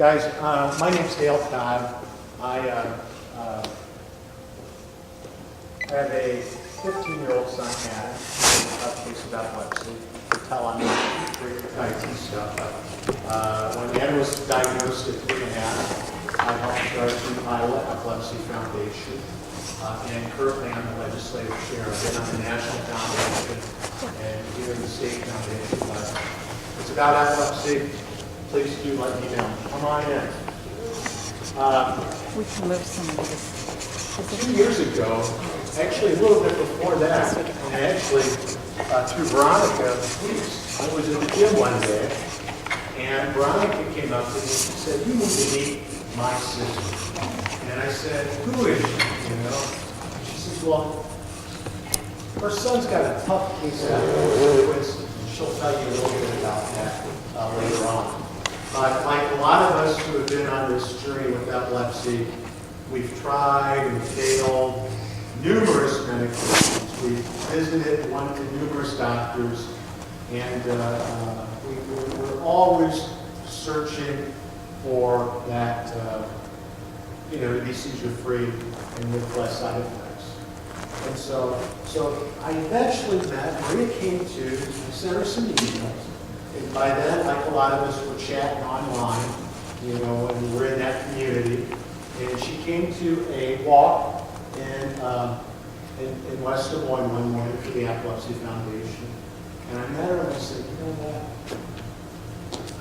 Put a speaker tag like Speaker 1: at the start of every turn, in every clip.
Speaker 1: Guys, my name's Dale Todd. I have a 15-year-old son, Adam, who has a case of epilepsy. You can tell I'm pretty Hepatitis stuff. When Adam was diagnosed at 3.5, I helped start the Untitled Epilepsy Foundation, and currently I'm the legislative chair. I've been on the National Foundation and here the State Foundation. It's about epilepsy. Please do let me know. Come on in.
Speaker 2: We can move some of this.
Speaker 1: 2 years ago, actually a little bit before that, and actually through Veronica, I was in the gym one day, and Veronica came up to me and said, "You need to meet my sister." And I said, "Who is she?" You know? She says, "Well, her son's got a tough case of epilepsy, and she'll tell you a little bit about that later on." But like a lot of us who have been on this journey with epilepsy, we've tried and failed numerous medications. We've visited, went to numerous doctors, and we're always searching for that, to be seizure-free and with less side effects. And so I eventually met, Maria came to, I sent her some emails. And by then, like a lot of us, were chatting online, and we're in that community. And she came to a walk in West Des Moines one morning for the Epilepsy Foundation. And I met her and I said, "You know what?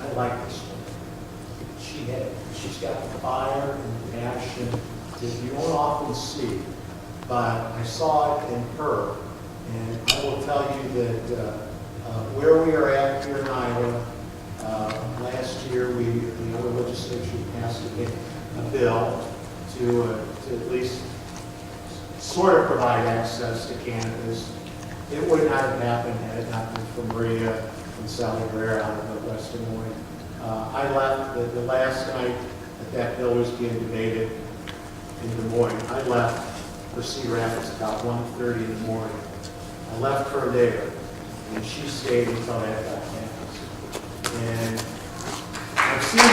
Speaker 1: I like this woman. She's got fire and passion that you don't often see. But I saw it in her. And I will tell you that where we are at here in Iowa, last year the other legislature passed a bill to at least sort of provide access to cannabis. It would not have happened had it not been for Maria and Sally Rare out of West Des Moines. I left the last night that bill was being debated in Des Moines. I left for Cedar Rapids about 1:30 in the morning. I left her there. And she stayed until that got campus. And I've seen her,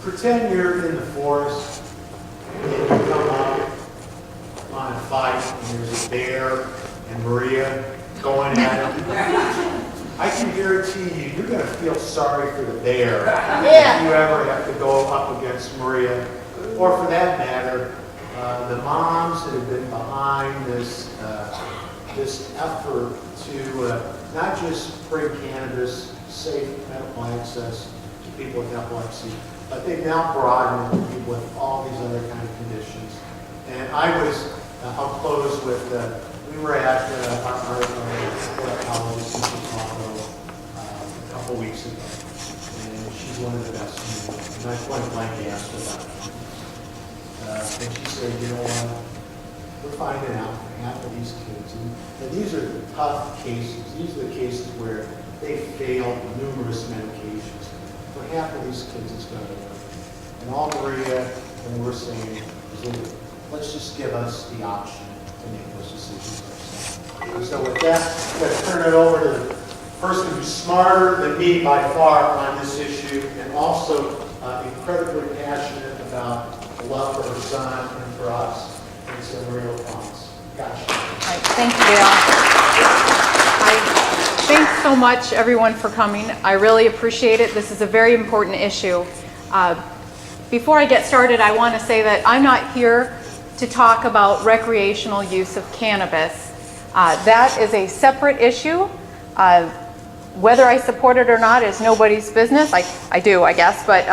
Speaker 1: pretend you're in the forest and you come up on a fight and there's a bear and Maria going at it. I can guarantee you're going to feel sorry for the bear if you ever have to go up against Maria, or for that matter, the moms that have been behind this effort to not just bring cannabis, safe medical access to people with epilepsy, but they've now broadened it to people with all these other kind of conditions. And I'll close with, we were at our epileptologist in Chicago a couple weeks ago, and she's one of the best. And I point blank asked about it. And she said, "You know what, we're finding out for half of these kids, and these are the tough cases. These are the cases where they failed numerous medications. For half of these kids, it's going to work." And all Maria and we're saying is, let's just give us the option to make those decisions ourselves. And so with that, I'm going to turn it over to the person who's smarter than me by far on this issue, and also incredibly passionate about the love for her son and for us. And so Maria LaFrance. Gotcha.
Speaker 2: All right, thank you, Dale. Thanks so much, everyone, for coming. I really appreciate it. This is a very important issue. Before I get started, I want to say that I'm not here to talk about recreational use of cannabis. That is a separate issue. Whether I support it or not is nobody's business. I do, I guess, but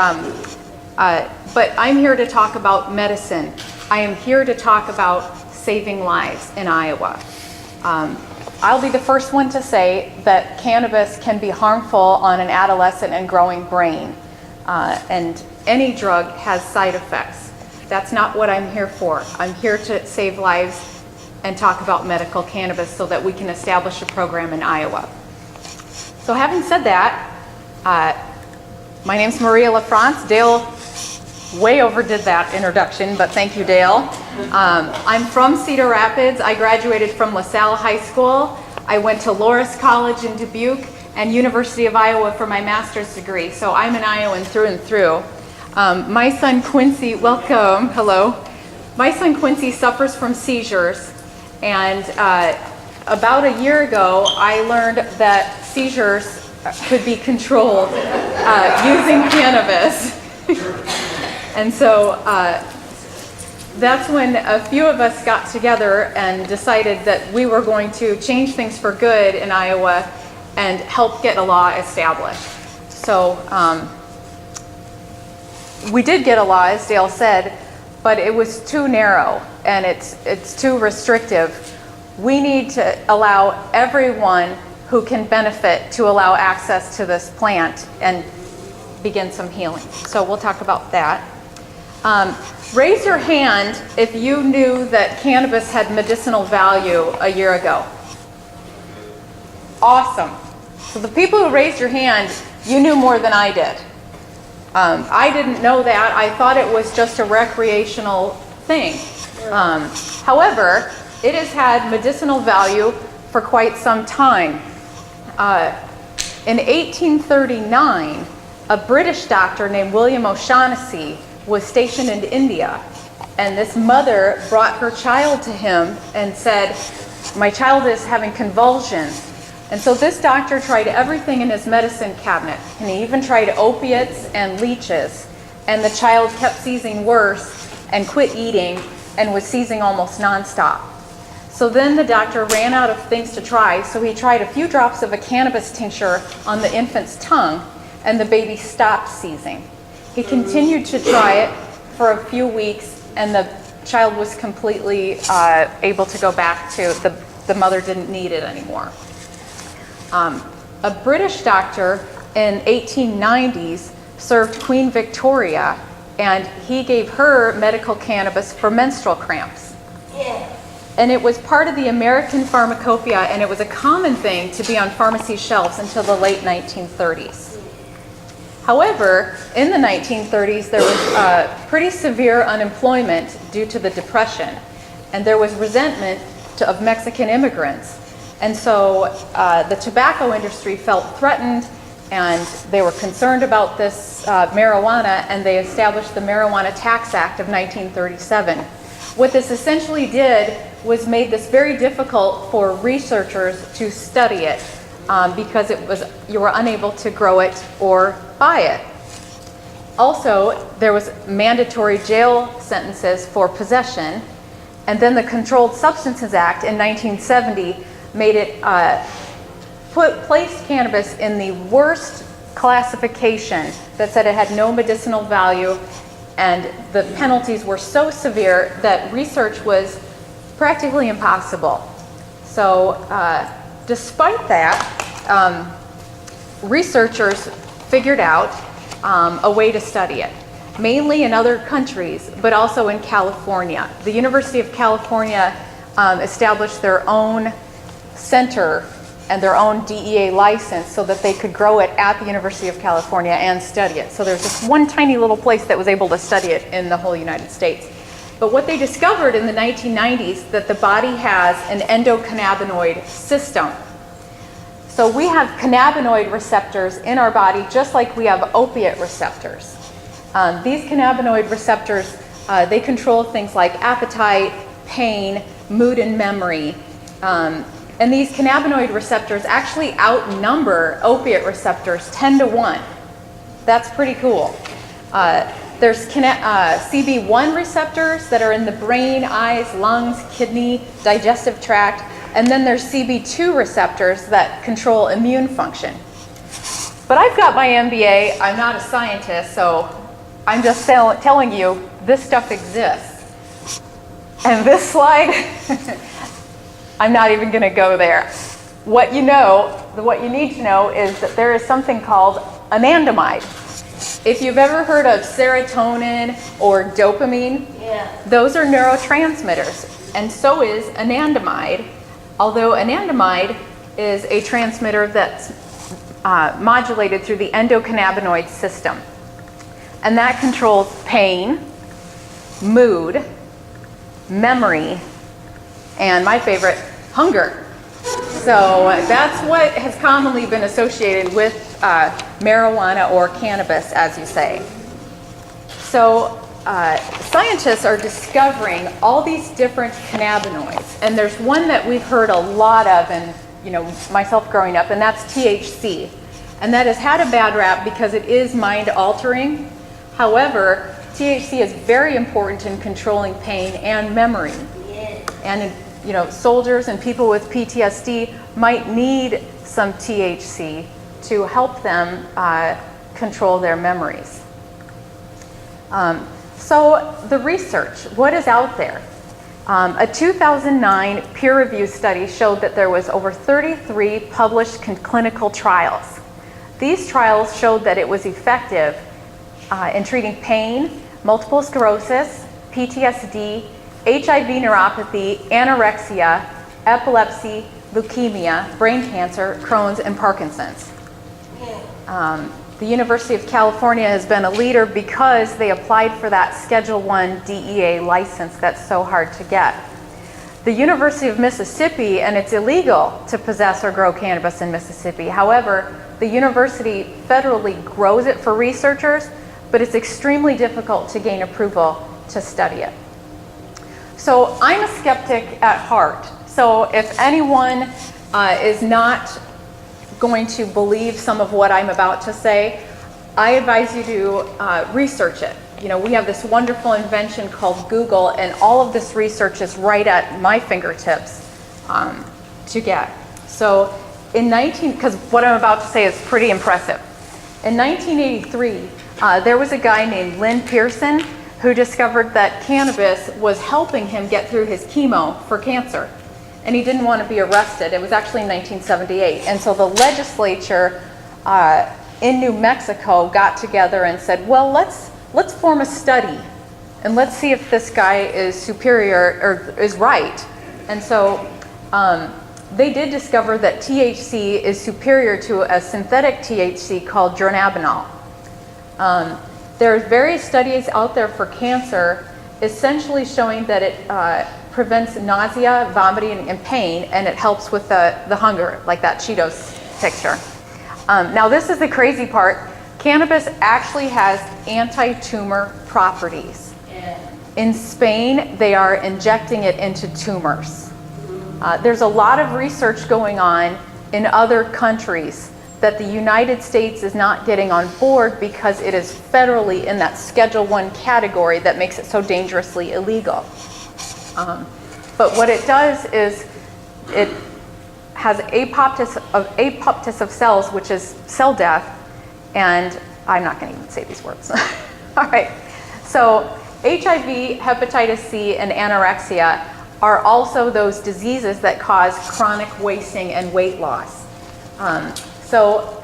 Speaker 2: I'm here to talk about medicine. I am here to talk about saving lives in Iowa. I'll be the first one to say that cannabis can be harmful on an adolescent and growing brain, and any drug has side effects. That's not what I'm here for. I'm here to save lives and talk about medical cannabis so that we can establish a program in Iowa. So having said that, my name's Maria LaFrance. Dale way overdid that introduction, but thank you, Dale. I'm from Cedar Rapids. I graduated from LaSalle High School. I went to Loras College in Dubuque and University of Iowa for my master's degree. So I'm an Iowan through and through. My son Quincy, welcome, hello. My son Quincy suffers from seizures, and about a year ago, I learned that seizures could be controlled using cannabis. And so that's when a few of us got together and decided that we were going to change things for good in Iowa and help get a law established. So we did get a law, as Dale said, but it was too narrow and it's too restrictive. We need to allow everyone who can benefit to allow access to this plant and begin some healing. So we'll talk about that. Raise your hand if you knew that cannabis had medicinal value a year ago. Awesome. So the people who raised your hand, you knew more than I did. I didn't know that. I thought it was just a recreational thing. However, it has had medicinal value for quite some time. In 1839, a British doctor named William O'Shaughnessy was stationed in India, and this mother brought her child to him and said, "My child is having convulsions." And so this doctor tried everything in his medicine cabinet, and he even tried opiates and leeches, and the child kept seizing worse and quit eating and was seizing almost nonstop. So then the doctor ran out of things to try, so he tried a few drops of a cannabis tincture on the infant's tongue, and the baby stopped seizing. He continued to try it for a few weeks, and the child was completely able to go back to, the mother didn't need it anymore. A British doctor in 1890s served Queen Victoria, and he gave her medical cannabis for menstrual cramps. Yeah. And it was part of the American pharmacopoeia, and it was a common thing to be on pharmacy shelves until the late 1930s. However, in the 1930s, there was pretty severe unemployment due to the Depression, and there was resentment of Mexican immigrants. And so the tobacco industry felt threatened, and they were concerned about this marijuana, and they established the Marijuana Tax Act of 1937. What this essentially did was made this very difficult for researchers to study it because you were unable to grow it or buy it. Also, there was mandatory jail sentences for possession, and then the Controlled Substances Act in 1970 made it placed cannabis in the worst classification that said it had no medicinal value, and the penalties were so severe that research was practically impossible. So despite that, researchers figured out a way to study it, mainly in other countries, but also in California. The University of California established their own center and their own DEA license so that they could grow it at the University of California and study it. So there's just one tiny little place that was able to study it in the whole United States. But what they discovered in the 1990s, that the body has an endocannabinoid system. So we have cannabinoid receptors in our body just like we have opiate receptors. These cannabinoid receptors, they control things like appetite, pain, mood, and memory. And these cannabinoid receptors actually outnumber opiate receptors 10 to 1. That's pretty cool. There's CB1 receptors that are in the brain, eyes, lungs, kidney, digestive tract, and then there's CB2 receptors that control immune function. But I've got my MBA, I'm not a scientist, so I'm just telling you this stuff exists. And this slide, I'm not even going to go there. What you need to know is that there is something called anandamide. If you've ever heard of serotonin or dopamine, those are neurotransmitters, and so is anandamide, although anandamide is a transmitter that's modulated through the endocannabinoid system. And that controls pain, mood, memory, and my favorite, hunger. So that's what has commonly been associated with marijuana or cannabis, as you say. So scientists are discovering all these different cannabinoids, and there's one that we've heard a lot of, and myself growing up, and that's THC. And that has had a bad rap because it is mind altering. However, THC is very important in controlling pain and memory. And soldiers and people with PTSD might need some THC to help them control their memories. So the research, what is out there? A 2009 peer-reviewed study showed that there was over 33 published clinical trials. These trials showed that it was effective in treating pain, multiple sclerosis, PTSD, HIV neuropathy, anorexia, epilepsy, leukemia, brain cancer, Crohn's, and Parkinson's. The University of California has been a leader because they applied for that Schedule I DEA license that's so hard to get. The University of Mississippi, and it's illegal to possess or grow cannabis in Mississippi. However, the university federally grows it for researchers, but it's extremely difficult to gain approval to study it. So I'm a skeptic at heart. So if anyone is not going to believe some of what I'm about to say, I advise you to research it. We have this wonderful invention called Google, and all of this research is right at my fingertips to get. So because what I'm about to say is pretty impressive. In 1983, there was a guy named Lynn Pearson who discovered that cannabis was helping him get through his chemo for cancer. And he didn't want to be arrested. It was actually in 1978. And so the legislature in New Mexico got together and said, well, let's form a study and let's see if this guy is superior or is right. And so they did discover that THC is superior to a synthetic THC called dronabinol. There are various studies out there for cancer essentially showing that it prevents nausea, vomiting, and pain, and it helps with the hunger, like that Cheetos picture. Now this is the crazy part. Cannabis actually has anti-tumor properties. In Spain, they are injecting it into tumors. There's a lot of research going on in other countries that the United States is not getting on board because it is federally in that Schedule I category that makes it so dangerously illegal. But what it does is it has apoptosis of cells, which is cell death, and I'm not going to even say these words. All right. So HIV, hepatitis C, and anorexia are also those diseases that cause chronic wasting and weight loss. So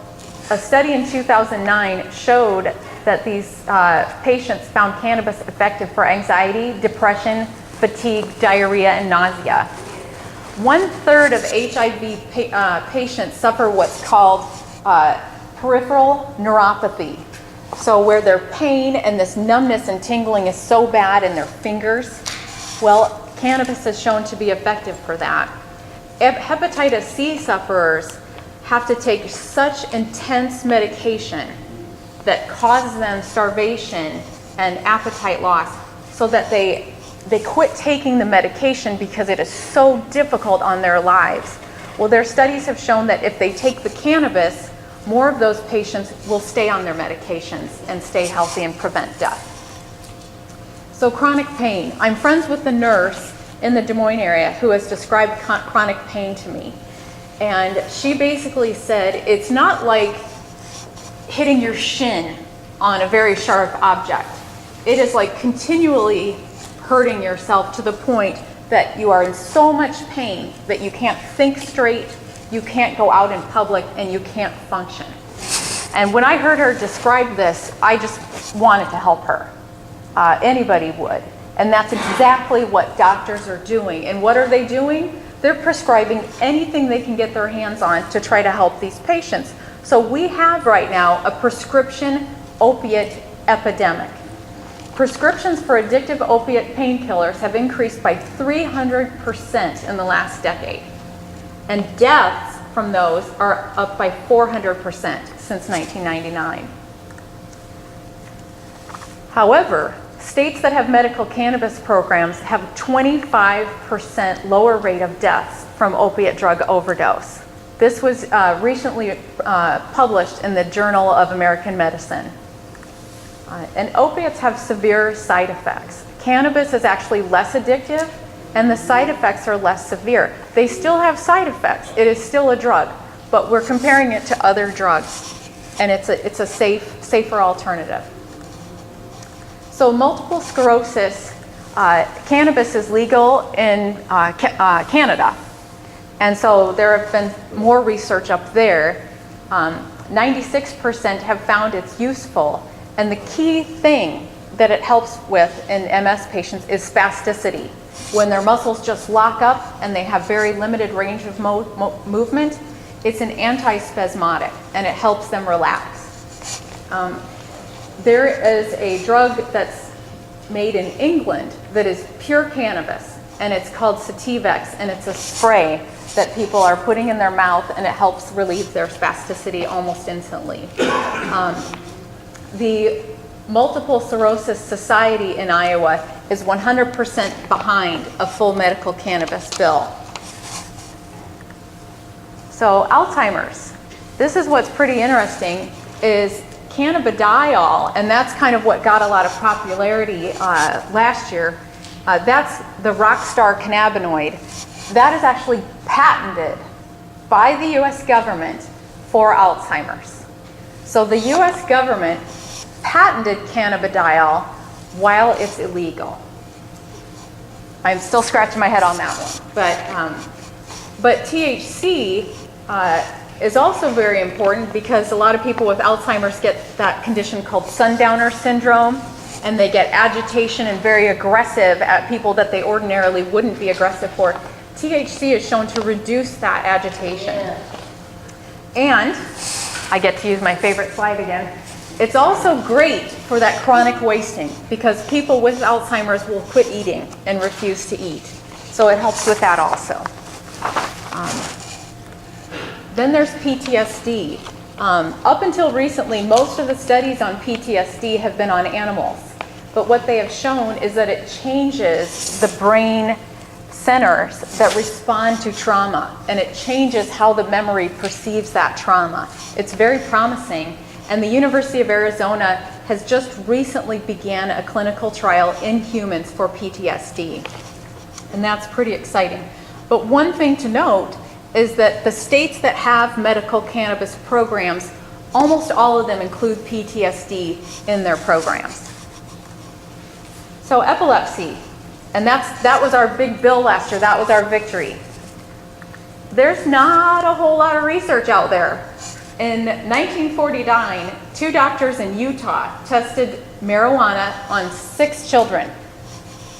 Speaker 2: a study in 2009 showed that these patients found cannabis effective for anxiety, depression, fatigue, diarrhea, and nausea. 1/3 of HIV patients suffer what's called peripheral neuropathy. So where their pain and this numbness and tingling is so bad in their fingers, well, cannabis is shown to be effective for that. Hepatitis C sufferers have to take such intense medication that causes them starvation and appetite loss so that they quit taking the medication because it is so difficult on their lives. Well, their studies have shown that if they take the cannabis, more of those patients will stay on their medications and stay healthy and prevent death. So chronic pain. I'm friends with the nurse in the Des Moines area who has described chronic pain to me. And she basically said, it's not like hitting your shin on a very sharp object. It is like continually hurting yourself to the point that you are in so much pain that you can't think straight, you can't go out in public, and you can't function. And when I heard her describe this, I just wanted to help her. Anybody would. And that's exactly what doctors are doing. And what are they doing? They're prescribing anything they can get their hands on to try to help these patients. So we have right now a prescription opiate epidemic. Prescriptions for addictive opiate painkillers have increased by 300% in the last decade. And deaths from those are up by 400% since 1999. However, states that have medical cannabis programs have 25% lower rate of deaths from opiate drug overdose. This was recently published in the Journal of American Medicine. And opiates have severe side effects. Cannabis is actually less addictive, and the side effects are less severe. They still have side effects. It is still a drug, but we're comparing it to other drugs, and it's a safer alternative. So multiple sclerosis, cannabis is legal in Canada. And so there have been more research up there. 96% have found it's useful. And the key thing that it helps with in MS patients is spasticity. When their muscles just lock up and they have very limited range of movement, it's an antispasmodic and it helps them relax. There is a drug that's made in England that is pure cannabis, and it's called Sativex, and it's a spray that people are putting in their mouth, and it helps relieve their spasticity almost instantly. The Multiple Sclerosis Society in Iowa is 100% behind a full medical cannabis bill. So Alzheimer's. This is what's pretty interesting is cannabidiol, and that's kind of what got a lot of popularity last year. That's the rockstar cannabinoid. That is actually patented by the US government for Alzheimer's. So the US government patented cannabidiol while it's illegal. I'm still scratching my head on that one. But THC is also very important because a lot of people with Alzheimer's get that condition called sundowner syndrome, and they get agitation and very aggressive at people that they ordinarily wouldn't be aggressive for. THC is shown to reduce that agitation. And I get to use my favorite slide again. It's also great for that chronic wasting because people with Alzheimer's will quit eating and refuse to eat. So it helps with that also. Then there's PTSD. Up until recently, most of the studies on PTSD have been on animals. But what they have shown is that it changes the brain centers that respond to trauma, and it changes how the memory perceives that trauma. It's very promising, and the University of Arizona has just recently began a clinical trial in humans for PTSD, and that's pretty exciting. But one thing to note is that the states that have medical cannabis programs, almost all of them include PTSD in their programs. So epilepsy, and that was our big bill last year, that was our victory. There's not a whole lot of research out there. In 1949, 2 doctors in Utah tested marijuana on 6 children.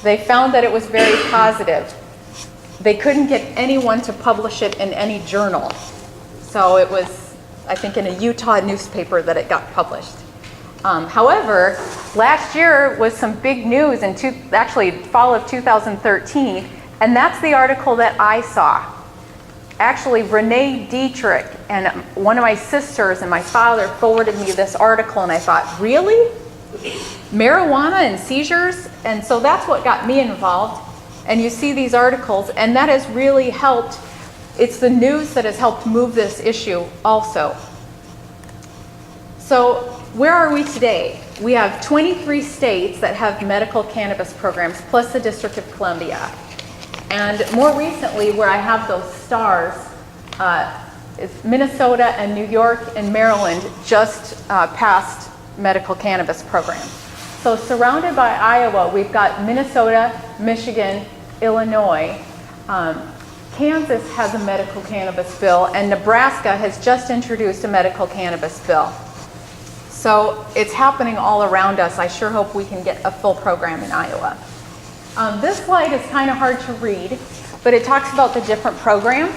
Speaker 2: They found that it was very positive. They couldn't get anyone to publish it in any journal. So it was, I think, in a Utah newspaper that it got published. However, last year was some big news in actually fall of 2013, and that's the article that I saw. Actually, Renee Dietrich and one of my sisters and my father forwarded me this article, and I thought, really? Marijuana and seizures? And so that's what got me involved. And you see these articles, and that has really helped. It's the news that has helped move this issue also. So where are we today? We have 23 states that have medical cannabis programs, plus the District of Columbia. And more recently, where I have those stars, is Minnesota and New York and Maryland just passed medical cannabis programs. So surrounded by Iowa, we've got Minnesota, Michigan, Illinois. Kansas has a medical cannabis bill, and Nebraska has just introduced a medical cannabis bill. So it's happening all around us. I sure hope we can get a full program in Iowa. This slide is kind of hard to read, but it talks about the different programs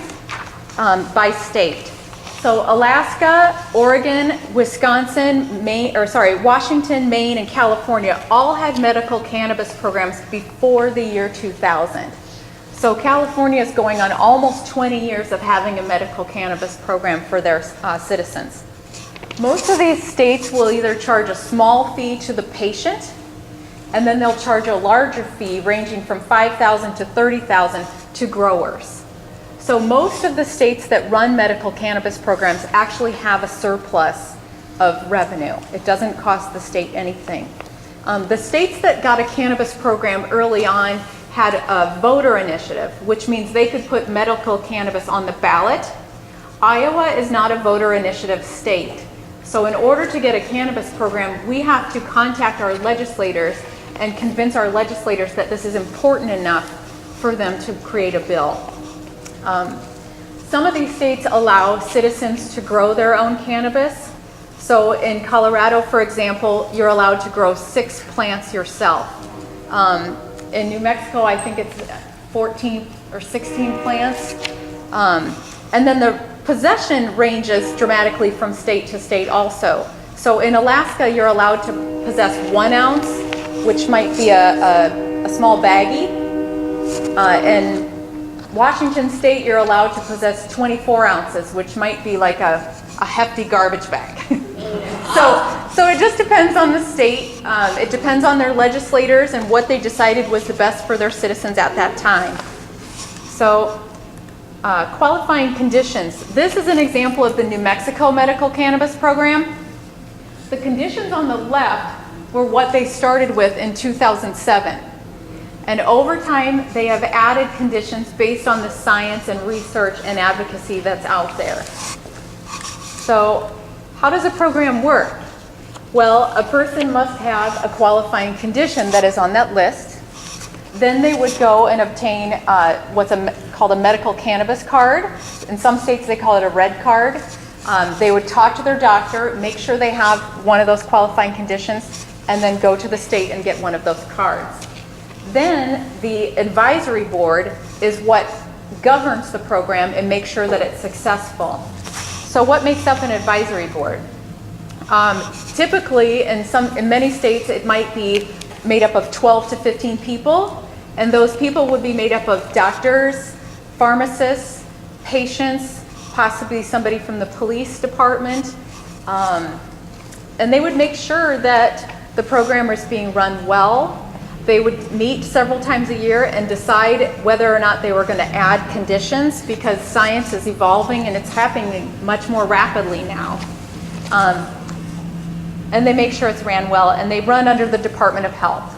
Speaker 2: by state. So Alaska, Oregon, Wisconsin, Washington, Maine, and California all had medical cannabis programs before the year 2000. So California is going on almost 20 years of having a medical cannabis program for their citizens. Most of these states will either charge a small fee to the patient, and then they'll charge a larger fee ranging from $5,000 to $30,000 to growers. So most of the states that run medical cannabis programs actually have a surplus of revenue. It doesn't cost the state anything. The states that got a cannabis program early on had a voter initiative, which means they could put medical cannabis on the ballot. Iowa is not a voter initiative state. So in order to get a cannabis program, we have to contact our legislators and convince our legislators that this is important enough for them to create a bill. Some of these states allow citizens to grow their own cannabis. So in Colorado, for example, you're allowed to grow 6 plants yourself. In New Mexico, I think it's 14 or 16 plants. And then the possession ranges dramatically from state to state also. So in Alaska, you're allowed to possess 1 ounce, which might be a small baggie. In Washington State, you're allowed to possess 24 ounces, which might be like a hefty garbage bag. So it just depends on the state. It depends on their legislators and what they decided was the best for their citizens at that time. So qualifying conditions. This is an example of the New Mexico medical cannabis program. The conditions on the left were what they started with in 2007. And over time, they have added conditions based on the science and research and advocacy that's out there. So how does a program work? Well, a person must have a qualifying condition that is on that list. Then they would go and obtain what's called a medical cannabis card. In some states, they call it a red card. They would talk to their doctor, make sure they have one of those qualifying conditions, and then go to the state and get one of those cards. Then the advisory board is what governs the program and makes sure that it's successful. So what makes up an advisory board? Typically, in many states, it might be made up of 12 to 15 people, and those people would be made up of doctors, pharmacists, patients, possibly somebody from the police department, and they would make sure that the program was being run well. They would meet several times a year and decide whether or not they were going to add conditions, because science is evolving and it's happening much more rapidly now. And they make sure it's ran well, and they run under the Department of Health.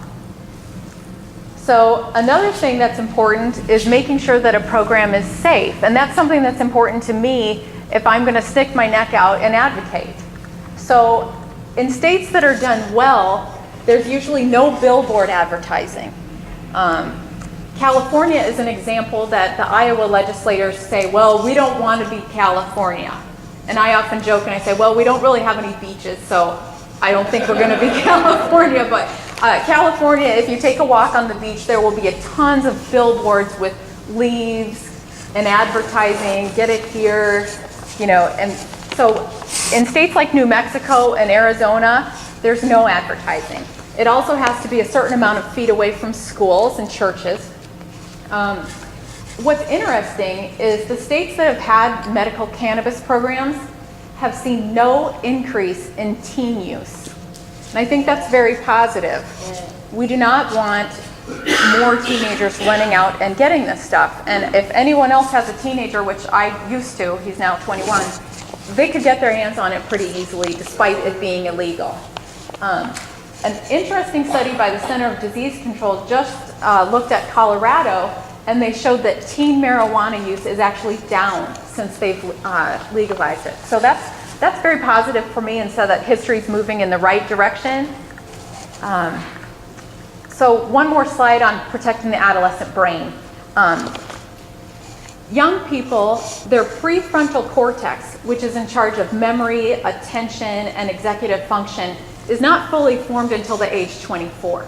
Speaker 2: So another thing that's important is making sure that a program is safe, and that's something that's important to me if I'm going to stick my neck out and advocate. So in states that are done well, there's usually no billboard advertising. California is an example that the Iowa legislators say, well, we don't want to be California. And I often joke and I say, well, we don't really have any beaches, so I don't think we're going to be California. But California, if you take a walk on the beach, there will be tons of billboards with leaves and advertising, get it here, and so in states like New Mexico and Arizona, there's no advertising. It also has to be a certain amount of feet away from schools and churches. What's interesting is the states that have had medical cannabis programs have seen no increase in teen use. And I think that's very positive. We do not want more teenagers running out and getting this stuff. And if anyone else has a teenager, which I used to, he's now 21, they could get their hands on it pretty easily despite it being illegal. An interesting study by the Center of Disease Control just looked at Colorado, and they showed that teen marijuana use is actually down since they've legalized it. So that's very positive for me, and so that history's moving in the right direction. So one more slide on protecting the adolescent brain. Young people, their prefrontal cortex, which is in charge of memory, attention, and executive function, is not fully formed until the age 24.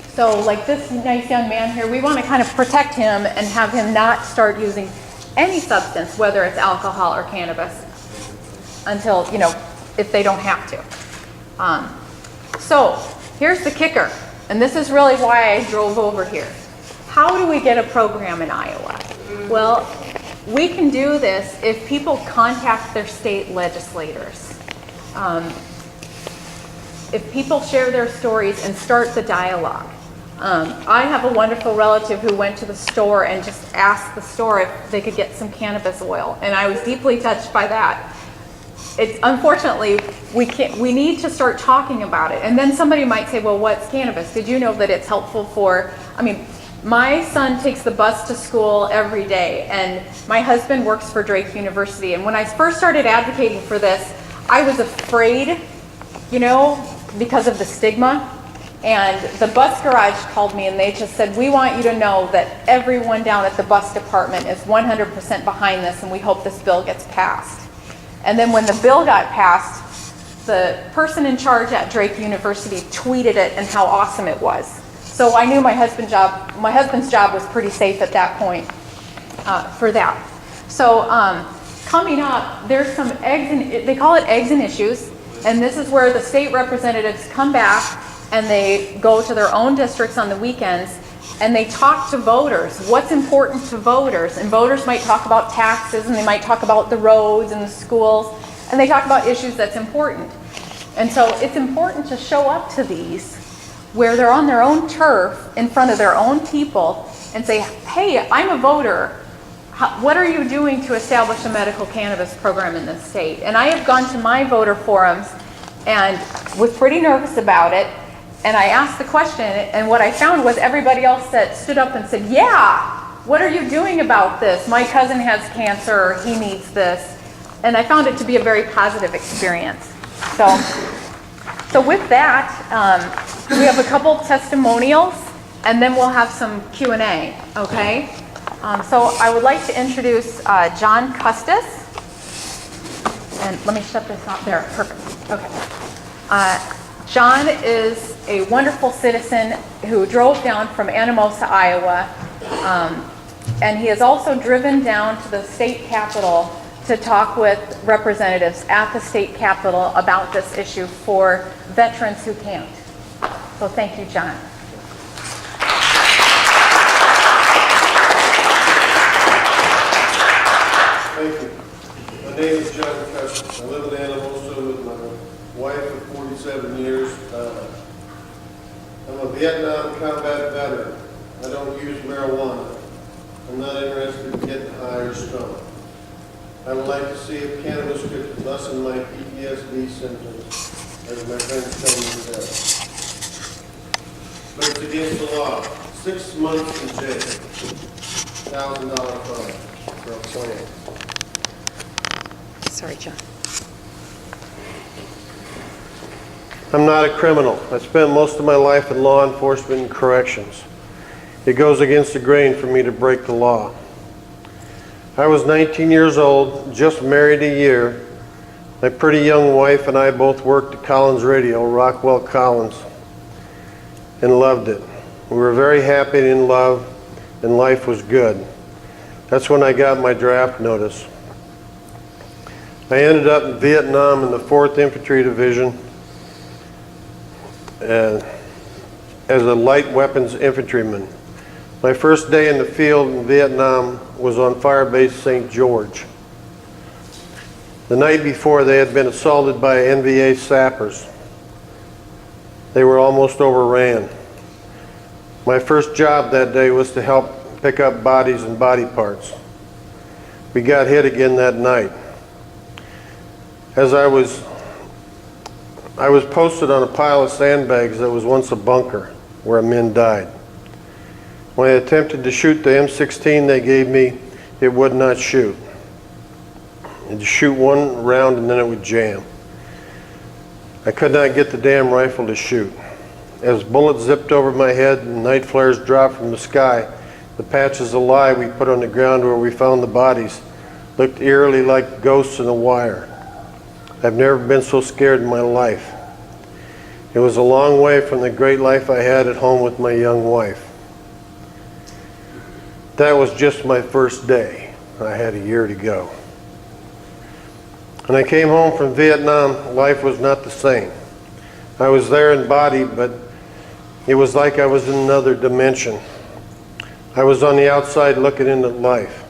Speaker 2: So like this nice young man here, we want to kind of protect him and have him not start using any substance, whether it's alcohol or cannabis, until, if they don't have to. So here's the kicker, and this is really why I drove over here. how do we get a program in Iowa? Well, we can do this if people contact their state legislators. If people share their stories and start the dialogue. I have a wonderful relative who went to the store and just asked the store if they could get some cannabis oil, and I was deeply touched by that. It's unfortunately, we need to start talking about it. And then somebody might say, well, what's cannabis? Did you know that it's helpful for, my son takes the bus to school every day, and my husband works for Drake University. And when I first started advocating for this, I was afraid, because of the stigma. And the bus garage called me and they just said, we want you to know that everyone down at the bus department is 100% behind this, and we hope this bill gets passed. And then when the bill got passed, the person in charge at Drake University tweeted it and how awesome it was. So I knew my husband's job was pretty safe at that point for that. So coming up, there's some they call it eggs and issues, and this is where the state representatives come back and they go to their own districts on the weekends and they talk to voters. What's important to voters? And voters might talk about taxes, and they might talk about the roads and the schools, and they talk about issues that's important. And so it's important to show up to these where they're on their own turf in front of their own people and say, hey, I'm a voter. What are you doing to establish a medical cannabis program in this state? And I have gone to my voter forums and was pretty nervous about it. And I asked the question, and what I found was everybody else that stood up and said, yeah, what are you doing about this? My cousin has cancer, or he needs this. And I found it to be a very positive experience. So with that, we have a couple testimonials, and then we'll have some Q&A, okay? So I would like to introduce John Custis. And let me shut this off there, perfect, okay. John is a wonderful citizen who drove down from Anamosa, Iowa, and he has also driven down to the state capitol to talk with representatives at the state capitol about this issue for veterans who can't. So thank you, John.
Speaker 3: Thank you. My name is John Custis. I live in Anamosa with my wife of 47 years. I'm a Vietnam combat veteran. I don't use marijuana. I'm not interested in getting high or stoned. I would like to see if cannabis could lessen my PTSD symptoms, as my friends tell me it does. But it's against the law. 6 months in jail. $1,000 fine for a plan.
Speaker 2: Sorry, John.
Speaker 3: I'm not a criminal. I spent most of my life in law enforcement and corrections. It goes against the grain for me to break the law. I was 19 years old, just married a year. My pretty young wife and I both worked at Collins Radio, Rockwell Collins, and loved it. We were very happy and in love, and life was good. That's when I got my draft notice. I ended up in Vietnam in the 4th Infantry Division as a light weapons infantryman. My first day in the field in Vietnam was on Fire Base St. George. The night before, they had been assaulted by NVA sappers. They were almost overran. My first job that day was to help pick up bodies and body parts. We got hit again that night. As I was posted on a pile of sandbags that was once a bunker where men died. When I attempted to shoot the M16 they gave me, it would not shoot. It'd shoot one round and then it would jam. I could not get the damn rifle to shoot. As bullets zipped over my head and night flares dropped from the sky, the patches of lye we put on the ground where we found the bodies looked eerily like ghosts in a wire. I've never been so scared in my life. It was a long way from the great life I had at home with my young wife. That was just my first day. I had a year to go. When I came home from Vietnam, life was not the same. I was there in body, but it was like I was in another dimension. I was on the outside looking into life.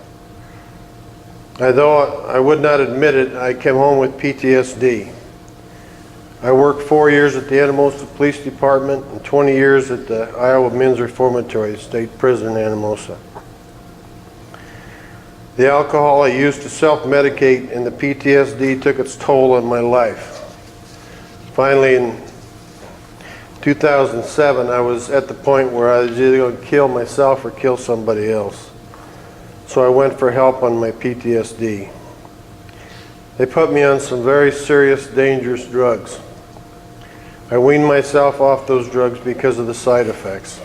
Speaker 3: Although I would not admit it, I came home with PTSD. I worked 4 years at the Anamosa Police Department and 20 years at the Iowa Men's Reformatory State Prison in Anamosa. The alcohol I used to self-medicate and the PTSD took its toll on my life. Finally, in 2007, I was at the point where I was either going to kill myself or kill somebody else. So I went for help on my PTSD. They put me on some very serious, dangerous drugs. I weaned myself off those drugs because of the side effects.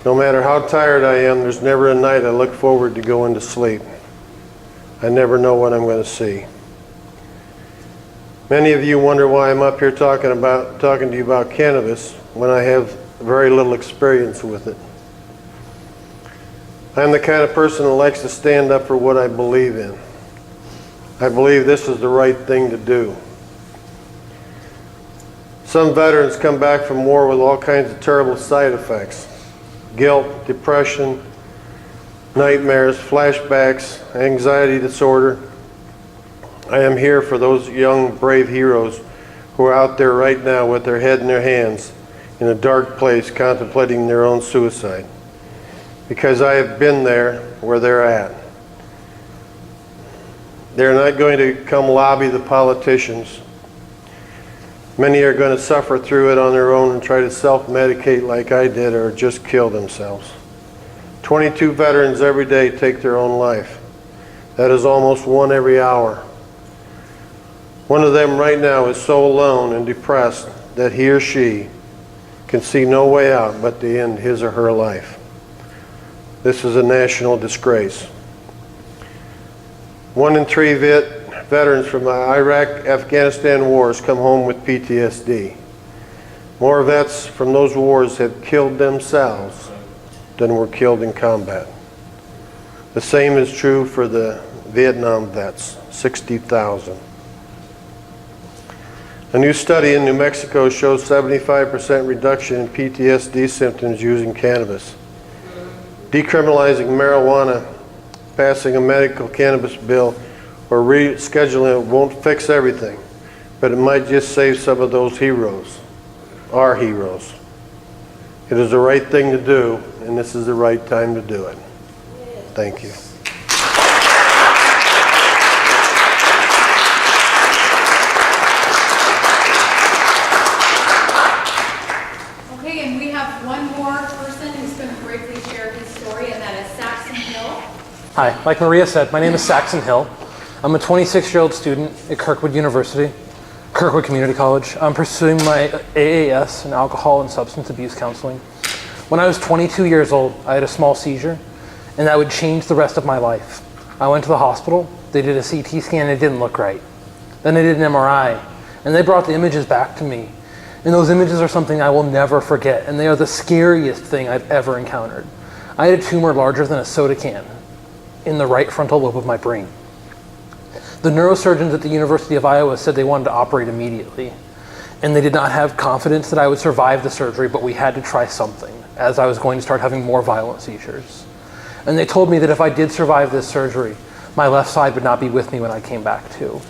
Speaker 3: No matter how tired I am, there's never a night I look forward to going to sleep. I never know what I'm going to see. Many of you wonder why I'm up here talking to you about cannabis when I have very little experience with it. I'm the kind of person that likes to stand up for what I believe in. I believe this is the right thing to do. Some veterans come back from war with all kinds of terrible side effects. Guilt, depression, nightmares, flashbacks, anxiety disorder. I am here for those young, brave heroes who are out there right now with their head in their hands in a dark place contemplating their own suicide. Because I have been there where they're at. They're not going to come lobby the politicians. Many are going to suffer through it on their own and try to self-medicate like I did or just kill themselves. 22 veterans every day take their own life. That is almost one every hour. One of them right now is so alone and depressed that he or she can see no way out but to end his or her life. This is a national disgrace. 1 in 3 veterans from the Iraq-Afghanistan wars come home with PTSD. More vets from those wars have killed themselves than were killed in combat. The same is true for the Vietnam vets, 60,000. A new study in New Mexico shows 75% reduction in PTSD symptoms using cannabis. Decriminalizing marijuana, passing a medical cannabis bill, or rescheduling it won't fix everything, but it might just save some of those heroes, our heroes. It is the right thing to do, and this is the right time to do it. Thank you.
Speaker 2: Okay, and we have one more person who's going to briefly share his story, and that is Saxon Hill.
Speaker 4: Hi, like Maria said, my name is Saxon Hill. I'm a 26-year-old student at Kirkwood Community College. I'm pursuing my AAS in alcohol and substance abuse counseling. When I was 22 years old, I had a small seizure, and that would change the rest of my life. I went to the hospital, they did a CT scan, and it didn't look right. Then they did an MRI, and they brought the images back to me. And those images are something I will never forget, and they are the scariest thing I've ever encountered. I had a tumor larger than a soda can in the right frontal lobe of my brain. The neurosurgeons at the University of Iowa said they wanted to operate immediately, and they did not have confidence that I would survive the surgery, but we had to try something, as I was going to start having more violent seizures. And they told me that if I did survive this surgery, my left side would not be with me when I came back too.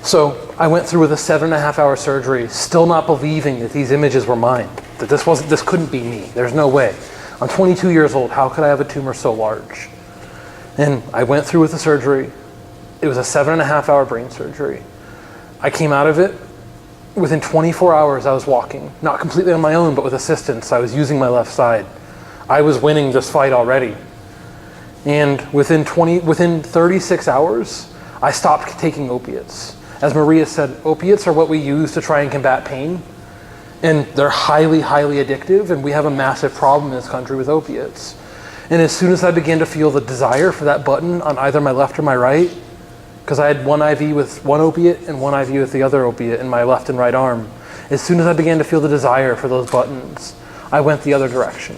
Speaker 4: So I went through with a 7.5-hour surgery, still not believing that these images were mine, that this couldn't be me. There's no way. I'm 22 years old. How could I have a tumor so large? And I went through with the surgery. It was a 7.5-hour brain surgery. I came out of it. Within 24 hours, I was walking, not completely on my own, but with assistance. I was using my left side. I was winning this fight already. And within 36 hours, I stopped taking opiates. As Maria said, opiates are what we use to try and combat pain. And they're highly, highly addictive, and we have a massive problem in this country with opiates. And as soon as I began to feel the desire for that button on either my left or my right, because I had one IV with one opiate and one IV with the other opiate in my left and right arm, as soon as I began to feel the desire for those buttons, I went the other direction.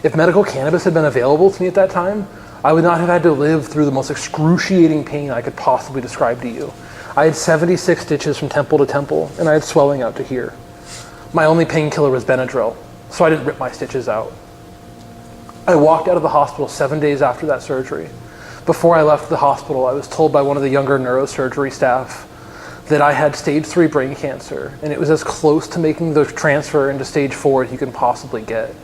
Speaker 4: If medical cannabis had been available to me at that time, I would not have had to live through the most excruciating pain I could possibly describe to you. I had 76 stitches from temple to temple, and I had swelling out to here. My only painkiller was Benadryl, so I didn't rip my stitches out. I walked out of the hospital 7 days after that surgery. Before I left the hospital, I was told by one of the younger neurosurgery staff that I had stage 3 brain cancer, and it was as close to making the transfer into stage 4 as you can possibly get.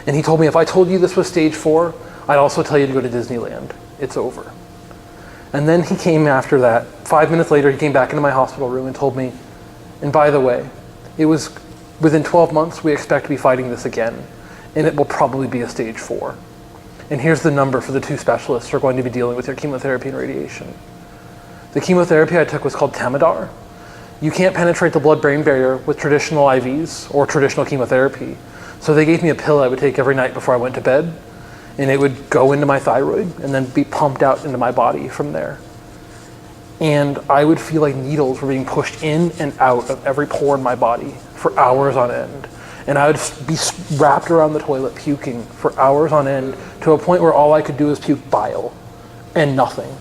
Speaker 4: And he told me, if I told you this was stage 4, I'd also tell you to go to Disneyland. It's over. And then he came after that. 5 minutes later, he came back into my hospital room and told me, and by the way, it was within 12 months, we expect to be fighting this again, and it will probably be a stage 4. And here's the number for the 2 specialists who are going to be dealing with your chemotherapy and radiation. The chemotherapy I took was called Temodar. You can't penetrate the blood-brain barrier with traditional IVs or traditional chemotherapy. So they gave me a pill I would take every night before I went to bed, and it would go into my thyroid and then be pumped out into my body from there. And I would feel like needles were being pushed in and out of every pore in my body for hours on end. And I would be wrapped around the toilet puking for hours on end to a point where all I could do was puke bile and nothing.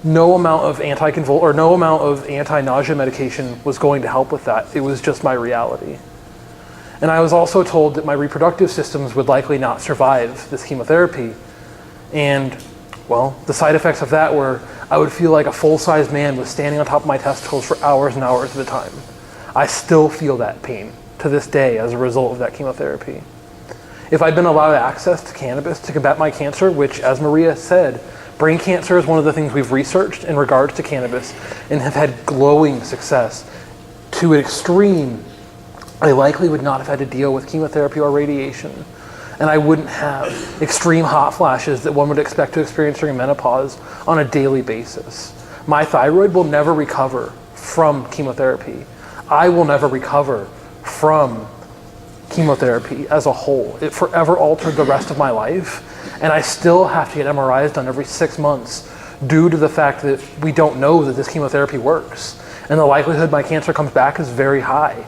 Speaker 4: No amount of anti-nausea medication was going to help with that. It was just my reality. And I was also told that my reproductive systems would likely not survive this chemotherapy. And, well, the side effects of that were I would feel like a full-size man was standing on top of my testicles for hours and hours at a time. I still feel that pain to this day as a result of that chemotherapy. If I'd been allowed access to cannabis to combat my cancer, which, as Maria said, brain cancer is one of the things we've researched in regards to cannabis and have had glowing success to an extreme, I likely would not have had to deal with chemotherapy or radiation. And I wouldn't have extreme hot flashes that one would expect to experience during menopause on a daily basis. My thyroid will never recover from chemotherapy. I will never recover from chemotherapy as a whole. It forever altered the rest of my life, and I still have to get MRIs done every 6 months due to the fact that we don't know that this chemotherapy works. And the likelihood my cancer comes back is very high.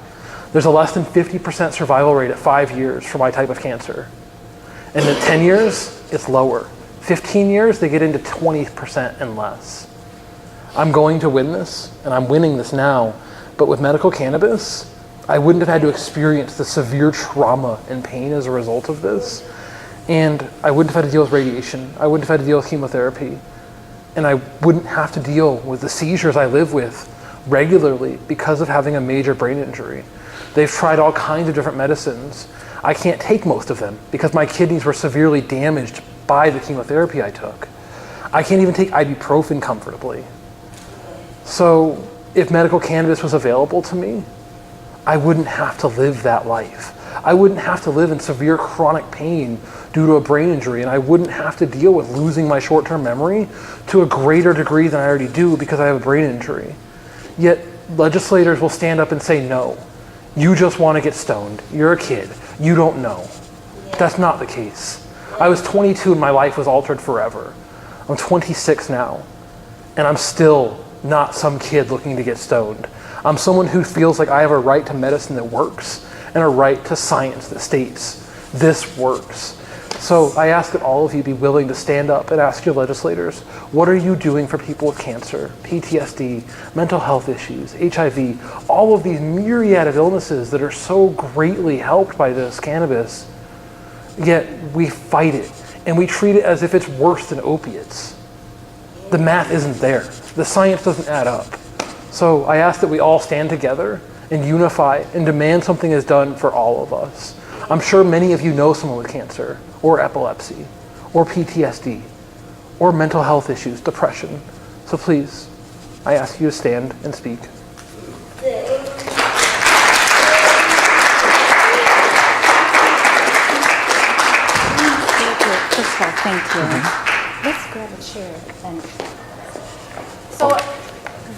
Speaker 4: There's a less than 50% survival rate at 5 years for my type of cancer. And at 10 years, it's lower. 15 years, they get into 20% and less. I'm going to win this, and I'm winning this now, but with medical cannabis, I wouldn't have had to experience the severe trauma and pain as a result of this. And I wouldn't have had to deal with radiation. I wouldn't have had to deal with chemotherapy. And I wouldn't have to deal with the seizures I live with regularly because of having a major brain injury. They've tried all kinds of different medicines. I can't take most of them because my kidneys were severely damaged by the chemotherapy I took. I can't even take ibuprofen comfortably. So if medical cannabis was available to me, I wouldn't have to live that life. I wouldn't have to live in severe chronic pain due to a brain injury, and I wouldn't have to deal with losing my short-term memory to a greater degree than I already do because I have a brain injury. Yet legislators will stand up and say, no, you just want to get stoned. You're a kid. You don't know. That's not the case. I was 22 and my life was altered forever. I'm 26 now, and I'm still not some kid looking to get stoned. I'm someone who feels like I have a right to medicine that works and a right to science that states this works. So I ask that all of you be willing to stand up and ask your legislators, what are you doing for people with cancer, PTSD, mental health issues, HIV, all of these myriad of illnesses that are so greatly helped by this cannabis, yet we fight it and we treat it as if it's worse than opiates. The math isn't there. The science doesn't add up. So I ask that we all stand together and unify and demand something is done for all of us. I'm sure many of you know someone with cancer or epilepsy or PTSD or mental health issues, depression. So please, I ask you to stand and speak.
Speaker 5: Thank you. First of all, thank you. Let's grab a chair.
Speaker 2: So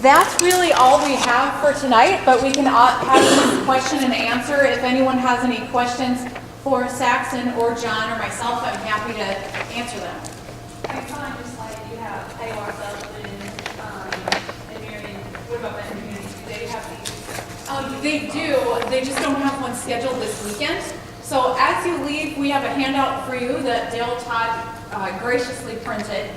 Speaker 2: that's really all we have for tonight, but we can have this question and answer. If anyone has any questions for Saxon or John or myself, I'm happy to answer them.
Speaker 6: I saw on your slide you have ayahuasca and Marion. What about that community? Do they have these?
Speaker 2: They do. They just don't have one scheduled this weekend. So as you leave, we have a handout for you that Dale Todd graciously printed.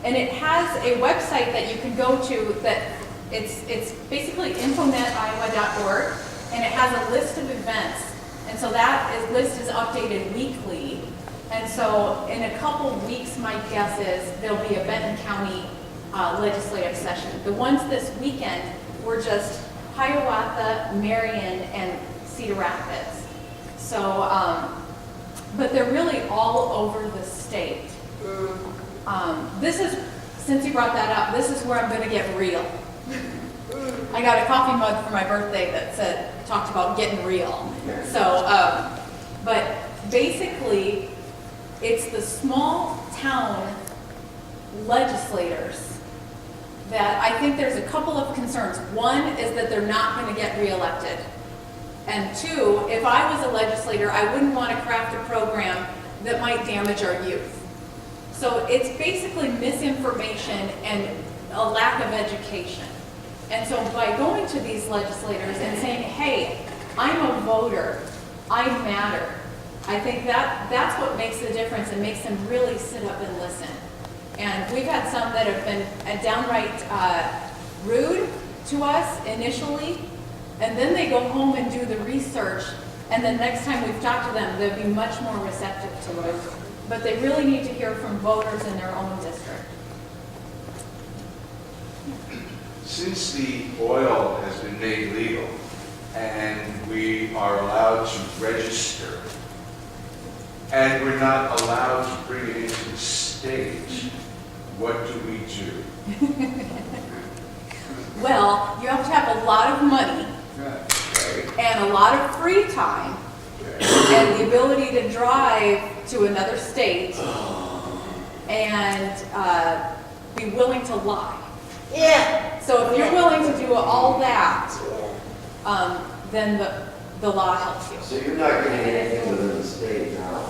Speaker 2: And it has a website that you can go to that it's basically infonetiowa.org, and it has a list of events. And so that list is updated weekly. And so in a couple weeks, my guess is there'll be a Benton County legislative session. The ones this weekend were just Hiawatha, Marion, and Cedar Rapids. So, but they're really all over the state. This is, since you brought that up, this is where I'm gonna get real. I got a coffee mug for my birthday that talked about getting real. So, but basically, it's the small town legislators that I think there's a couple of concerns. One is that they're not going to get reelected. And two, if I was a legislator, I wouldn't want to craft a program that might damage our youth. So it's basically misinformation and a lack of education. And so by going to these legislators and saying, hey, I'm a voter, I matter, I think that's what makes the difference and makes them really sit up and listen. And we've had some that have been downright rude to us initially, and then they go home and do the research, and the next time we've talked to them, they'll be much more receptive to it. But they really need to hear from voters in their own district.
Speaker 7: Since the oil has been made legal and we are allowed to register and we're not allowed to bring it into the state, what do we do?
Speaker 2: Well, you have to have a lot of money and a lot of free time and the ability to drive to another state and be willing to lie.
Speaker 8: Yeah.
Speaker 2: So if you're willing to do all that, then the law helps you.
Speaker 8: So you're not getting anything within the state now?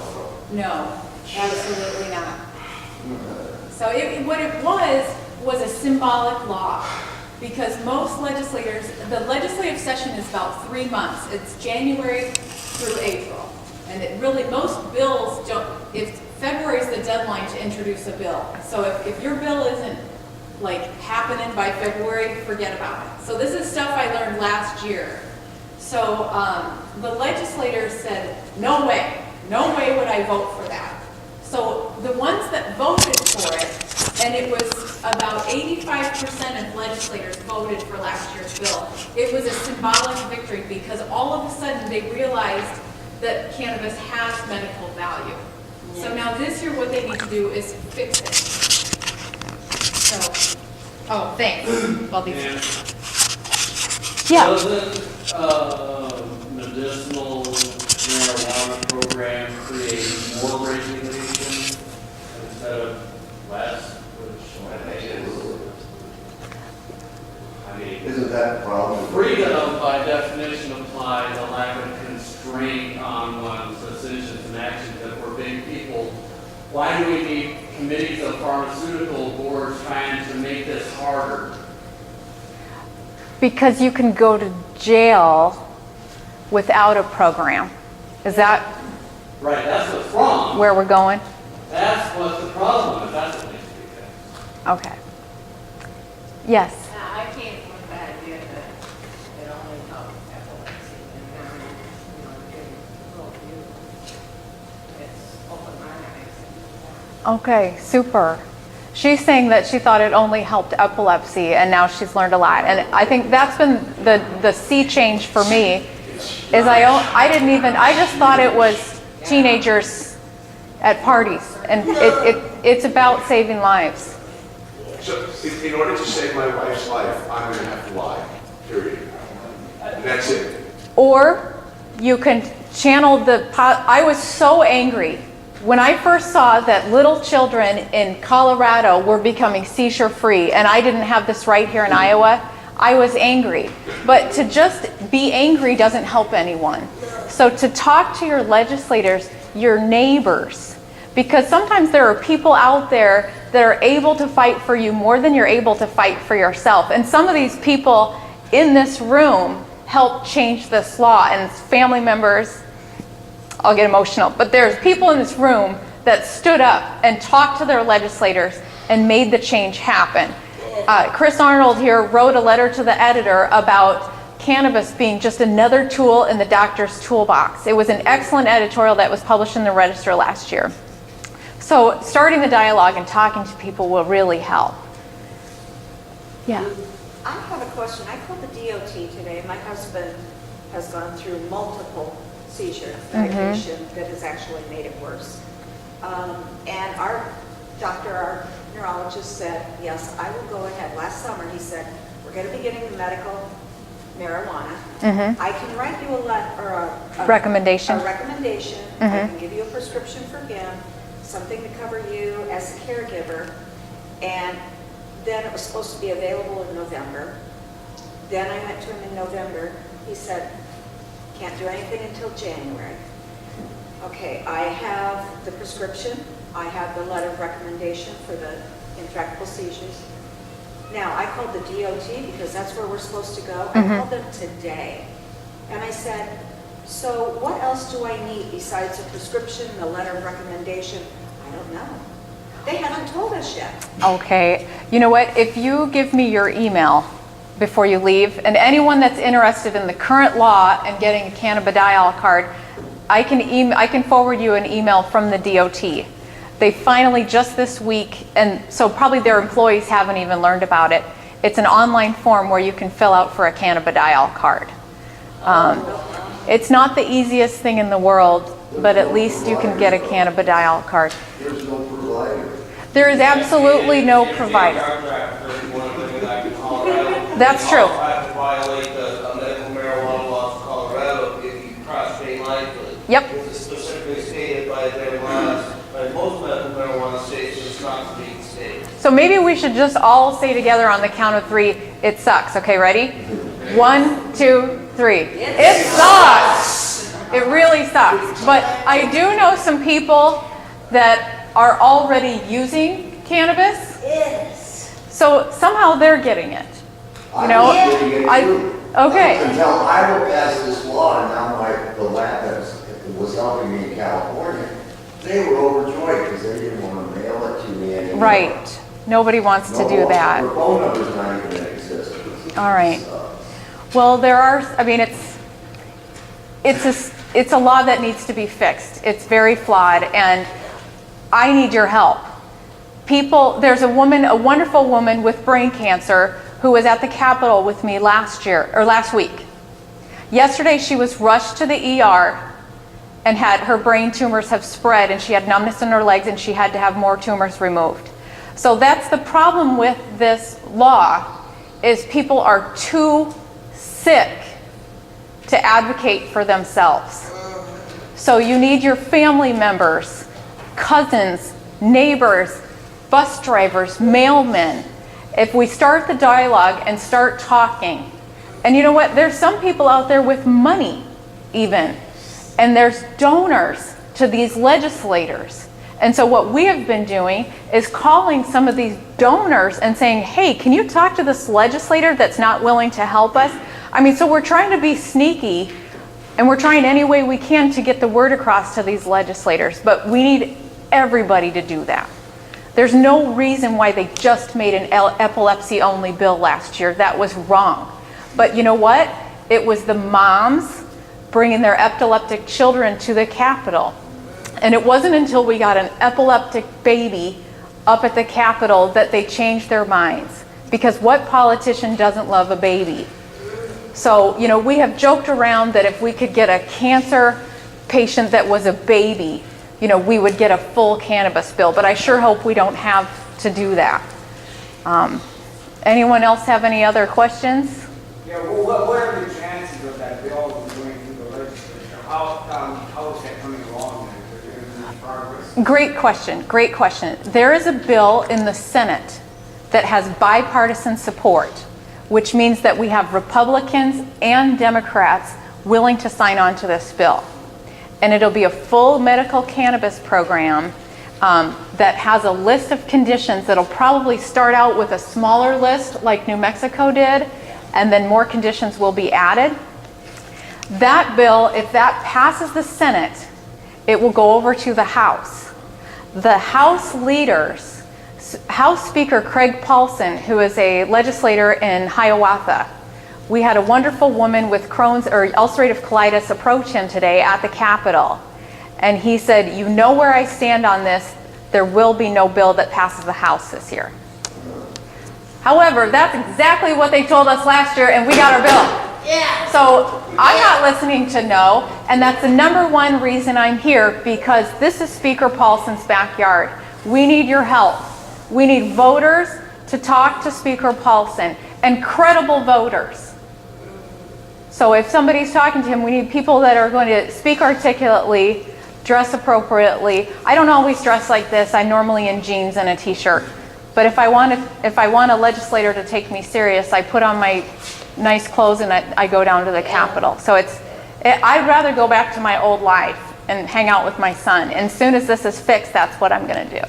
Speaker 2: No, absolutely not. So what it was a symbolic law, because most legislators, the legislative session is about 3 months. It's January through April. And it really, most bills don't, if February is the deadline to introduce a bill. So if your bill isn't like happening by February, forget about it. So this is stuff I learned last year. So the legislators said, no way would I vote for that. So the ones that voted for it, and it was about 85% of legislators voted for last year's bill. It was a symbolic victory because all of a sudden they realized that cannabis has medical value. So now this year what they need to do is fix it. So, oh, thanks. Well, yeah.
Speaker 9: Doesn't medicinal marijuana program create more regulation instead of less? I mean,
Speaker 8: Isn't that the problem?
Speaker 9: freedom by definition implies a lack of constraint on one's decisions and actions. If we're big people, why do we need committees of pharmaceutical boards trying to make this harder?
Speaker 2: Because you can go to jail without a program. Is that
Speaker 9: Right, that's what's wrong.
Speaker 2: where we're going?
Speaker 9: That's what the problem is. That's what needs to be fixed.
Speaker 2: Okay. Yes.
Speaker 10: I can't with the idea that it only helps epilepsy and now, getting little view. It's opened my eyes.
Speaker 2: Okay, super. She's saying that she thought it only helped epilepsy and now she's learned a lot. And I think that's been the sea change for me is I just thought it was teenagers at parties and it's about saving lives.
Speaker 7: So in order to save my wife's life, I'm going to have to lie, period. And that's it.
Speaker 2: Or you can channel I was so angry when I first saw that little children in Colorado were becoming seizure free and I didn't have this right here in Iowa. I was angry. But to just be angry doesn't help anyone. So to talk to your legislators, your neighbors, because sometimes there are people out there that are able to fight for you more than you're able to fight for yourself. And some of these people in this room helped change this law, and family members, I'll get emotional, but there's people in this room that stood up and talked to their legislators and made the change happen. Chris Arnold here wrote a letter to the editor about cannabis being just another tool in the doctor's toolbox. It was an excellent editorial that was published in the Register last year. So starting the dialogue and talking to people will really help. Yeah.
Speaker 11: I have a question. I called the DOT today. My husband has gone through multiple seizure medication that has actually made it worse. And our doctor, our neurologist said, yes, I will go ahead. Last summer he said, we're going to be getting the medical marijuana. I can write you a
Speaker 2: Recommendation.
Speaker 11: A recommendation. I can give you a prescription for him, something to cover you as a caregiver. And then it was supposed to be available in November. Then I went to him in November. He said, can't do anything until January. Okay, I have the prescription. I have the letter of recommendation for the intractable seizures. Now, I called the DOT because that's where we're supposed to go. I called them today. And I said, so what else do I need besides a prescription, the letter of recommendation? I don't know. They haven't told us yet.
Speaker 2: Okay. You know what? If you give me your email before you leave, and anyone that's interested in the current law and getting a cannabidiol card, I can forward you an email from the DOT. They finally just this week, and so probably their employees haven't even learned about it. It's an online form where you can fill out for a cannabidiol card. It's not the easiest thing in the world, but at least you can get a cannabidiol card.
Speaker 8: There's no provider.
Speaker 2: There is absolutely no provider. That's true.
Speaker 12: You also have to violate the medical marijuana laws of Colorado if you cross state lines with it.
Speaker 2: Yep.
Speaker 12: It's specifically stated by their laws, by most medical marijuana states, that it's not to be state.
Speaker 2: So maybe we should just all say together on the count of 3, it sucks. Okay, ready? 1, 2, 3. It sucks. It really sucks. But I do know some people that are already using cannabis.
Speaker 11: Yes.
Speaker 2: So somehow they're getting it. You know? Okay.
Speaker 8: Until Iowa passed this law, and now the lab that was helping me in California, they were overjoyed because they didn't want to mail it to me anymore.
Speaker 2: Right. Nobody wants to do that.
Speaker 8: Their phone number's not even in existence.
Speaker 2: All right. Well, there are, I mean, it's a law that needs to be fixed. It's very flawed, and I need your help. There's a wonderful woman with brain cancer who was at the Capitol with me last week. Yesterday, she was rushed to the ER and had her brain tumors have spread, and she had numbness in her legs, and she had to have more tumors removed. So that's the problem with this law, is people are too sick to advocate for themselves. So you need your family members, cousins, neighbors, bus drivers, mailmen. If we start the dialogue and start talking, and you know what, there's some people out there with money even, and there's donors to these legislators. And so what we have been doing is calling some of these donors and saying, hey, can you talk to this legislator that's not willing to help us? I mean, so we're trying to be sneaky, and we're trying any way we can to get the word across to these legislators, but we need everybody to do that. There's no reason why they just made an epilepsy-only bill last year. That was wrong. But you know what? It was the moms bringing their epileptic children to the Capitol. And it wasn't until we got an epileptic baby up at the Capitol that they changed their minds. Because what politician doesn't love a baby? So, you know, we have joked around that if we could get a cancer patient that was a baby, you know, we would get a full cannabis bill. But I sure hope we don't have to do that. Anyone else have any other questions?
Speaker 13: Yeah, well, what are the chances of that bill going through the legislature? How is that coming along? Is there any progress?
Speaker 2: Great question, great question. There is a bill in the Senate that has bipartisan support, which means that we have Republicans and Democrats willing to sign on to this bill. And it'll be a full medical cannabis program that has a list of conditions that'll probably start out with a smaller list like New Mexico did, and then more conditions will be added. That bill, if that passes the Senate, it will go over to the House. The House leaders, House Speaker Craig Paulson, who is a legislator in Hiawatha, we had a wonderful woman with Crohn's or ulcerative colitis approach him today at the Capitol. And he said, you know where I stand on this. there will be no bill that passes the House this year. However, that's exactly what they told us last year, and we got our bill. Yeah. So I'm not listening to no, and that's the number one reason I'm here, because this is Speaker Paulson's backyard. We need your help. We need voters to talk to Speaker Paulson, and credible voters. So if somebody's talking to him, we need people that are going to speak articulately, dress appropriately. I don't always dress like this. I'm normally in jeans and a t-shirt. But if I want a legislator to take me serious, I put on my nice clothes and I go down to the Capitol. So I'd rather go back to my old life and hang out with my son. And as soon as this is fixed, that's what I'm going to do.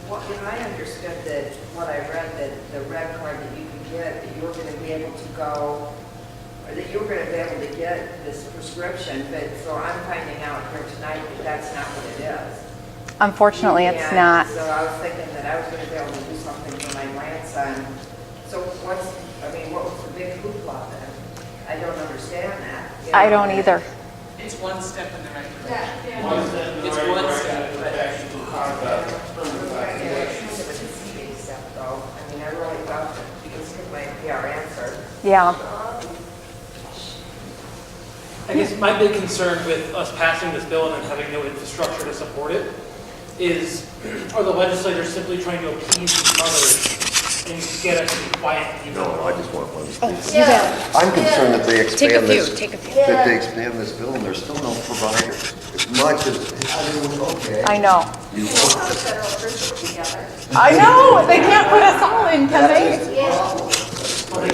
Speaker 10: Well, I understood that what I read, that the red card that you could get, that you were going to be able to go, or that you were going to be able to get this prescription, but so I'm finding out here tonight that that's not what it is.
Speaker 2: Unfortunately, it's
Speaker 10: And
Speaker 2: not.
Speaker 10: So I was thinking that I was going to be able to do something for my grandson. So what was the big hoopla then? I don't understand that.
Speaker 2: I don't either.
Speaker 14: It's one step in the right direction.
Speaker 6: Yeah.
Speaker 12: One step in the
Speaker 14: It's
Speaker 12: right
Speaker 14: one
Speaker 12: direction,
Speaker 14: step.
Speaker 12: but actually conduct permanent vaccination.
Speaker 10: It was a deceiving step though. I mean, I really felt that because of my PR answer.
Speaker 2: Yeah.
Speaker 4: I guess my big concern with us passing this bill and then having no infrastructure to support it is, are the legislators simply trying to appease these mothers and get us to be quiet?
Speaker 8: No, I just want one.
Speaker 2: You bet.
Speaker 8: I'm concerned that they
Speaker 2: Take a
Speaker 8: expand
Speaker 2: few,
Speaker 8: this,
Speaker 2: take a few.
Speaker 8: that they expand this bill and there's still no provider. As much as, okay.
Speaker 2: I know.
Speaker 8: You
Speaker 2: I know. They can't put us all in, can they?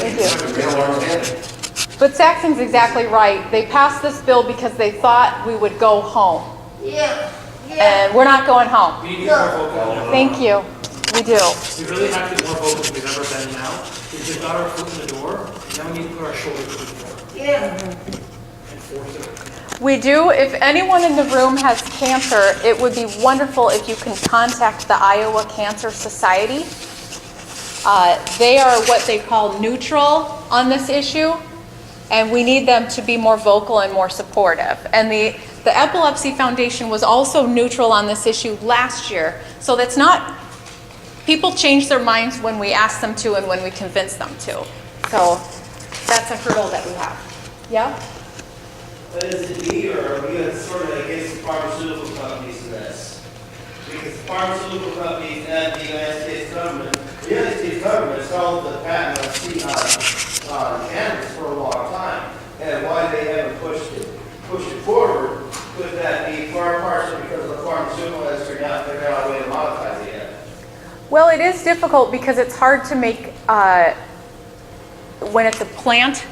Speaker 2: They do. But Saxon's exactly right. They passed this bill because they thought we would go home.
Speaker 14: Yeah.
Speaker 2: And we're not going home.
Speaker 4: We need to be more vocal.
Speaker 2: Thank you. We do.
Speaker 4: We really have to be more vocal than we've ever been now. We've got our foot in the door, now we need to put our shoulder to the door.
Speaker 14: Yeah.
Speaker 4: And force it.
Speaker 2: We do. If anyone in the room has cancer, it would be wonderful if you can contact the Iowa Cancer Society. They are what they call neutral on this issue, and we need them to be more vocal and more supportive. And the Epilepsy Foundation was also neutral on this issue last year. So that's not, people change their minds when we ask them to and when we convince them to. So that's a hurdle that we have. Yeah?
Speaker 12: But is it me, or are we sort of against the pharmaceutical companies in this? Because the pharmaceutical companies and the United States government, the United States government has held the patent on cannabis for a long time. And why they haven't pushed it forward, could that be partially because the pharmaceutical industry not figured out a way to monetize it yet?
Speaker 2: Well, it is difficult because it's hard to make, when it's a plant,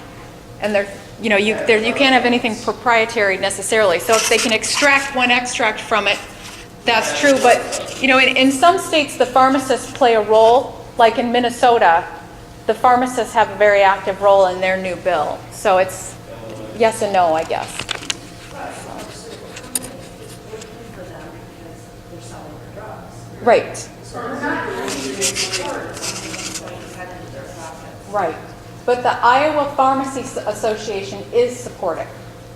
Speaker 2: and you can't have anything proprietary necessarily. So if they can extract one extract from it, that's true. But, in some states, the pharmacists play a role. Like in Minnesota, the pharmacists have a very active role in their new bill. So it's yes and no, I guess. Right. Right. But the Iowa Pharmacy Association is supportive.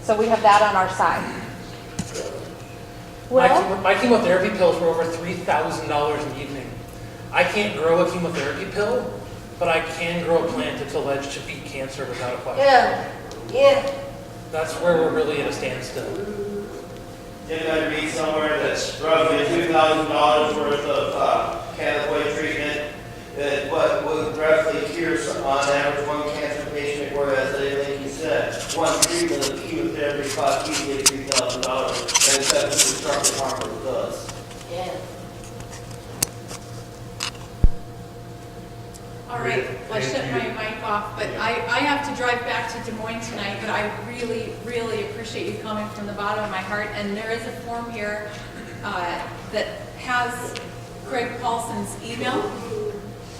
Speaker 2: So we have that on our side. Well,
Speaker 4: My chemotherapy pills were over $3,000 an evening. I can't grow a chemotherapy pill, but I can grow a plant that's alleged to beat cancer without a question.
Speaker 14: Yeah.
Speaker 4: That's where we're really at a standstill.
Speaker 12: Didn't I read somewhere that's roughly $2,000 worth of cannabinoid treatment that would roughly cure on average one cancer patient, whereas like you said, one treatment of chemotherapy costs easily $3,000, and it's got the destructive harm that it does.
Speaker 14: Yeah.
Speaker 2: all right, I shut my mic off, but I have to drive back to Des Moines tonight, but I really, really appreciate you coming from the bottom of my heart. And there is a form here that has Craig Paulson's email.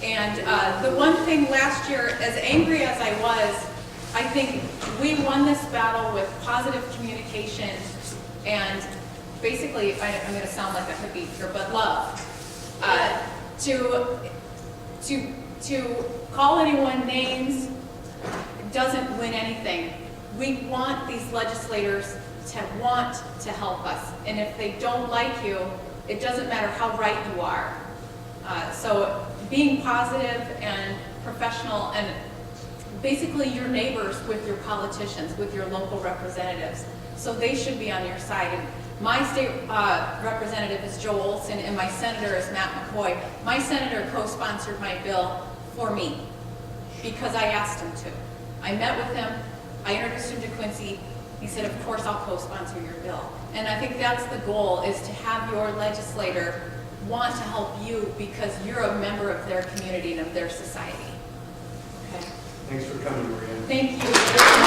Speaker 2: And the one thing last year, as angry as I was, I think we won this battle with positive communication and basically, I'm going to sound like a hippie here, but love. To call anyone names doesn't win anything. We want these legislators to want to help us. And if they don't like you, It doesn't matter how right you are. So being positive and professional, and basically your neighbors with your politicians, with your local representatives. So they should be on your side. And my state representative is Joe Olson, and my senator is Matt McCoy. My senator co-sponsored my bill for me because I asked him to. I met with him, I introduced him to Quincy. He said, of course I'll co-sponsor your bill. And I think that's the goal, is to have your legislator want to help you because you're a member of their community and of their society. Okay.
Speaker 1: Thanks for coming, Maria.
Speaker 2: Thank you.